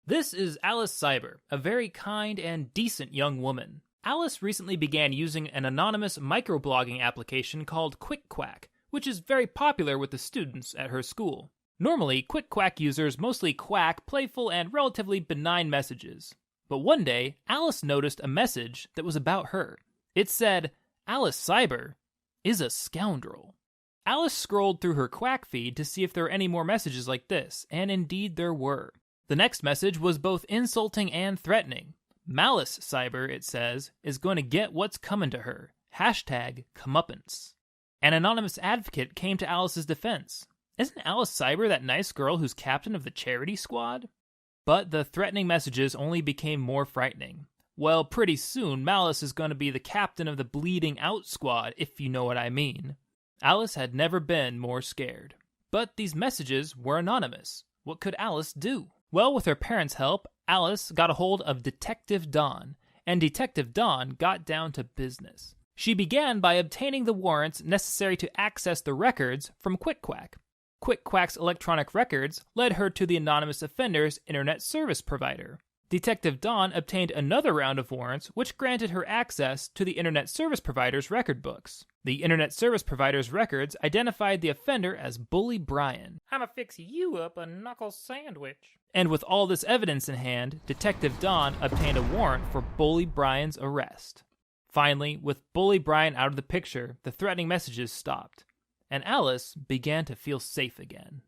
This is Alice Cyber, a very kind and decent young woman. Alice recently began using an anonymous microblogging application called QuickQuack, which is very popular with the students at her school. Normally, QuickQuack users mostly quack playful and relatively benign messages. But one day, Alice noticed a message that was about her. It said, "Alice Cyber is a scoundrel." Alice scrolled through her Quack feed to see if there were any more messages like this, and indeed there were. The next message was both insulting and threatening. "Malice Cyber," it says, "is going to get what's coming to her. #comeuppance." An anonymous advocate came to Alice's defense. Isn't Alice Cyber that nice girl who's captain of the charity squad? But the threatening messages only became more frightening. Well, pretty soon, Malice is going to be the captain of the bleeding out squad, if you know what I mean. Alice had never been more scared. But these messages were anonymous. What could Alice do? Well, with her parents' help, Alice got a hold of Detective Dawn, and Detective Dawn got down to business. She began by obtaining the warrants necessary to access the records from QuickQuack. QuickQuack's electronic records led her to the anonymous offender's internet service provider. Detective Dawn obtained another round of warrants which granted her access to the internet service provider's record books. The internet service provider's records identified the offender as Bully Brian. "I'ma fix you up a knuckle sandwich." And with all this evidence in hand, Detective Dawn obtained a warrant for Bully Brian's arrest. Finally, with Bully Brian out of the picture, the threatening messages stopped, and Alice began to feel safe again.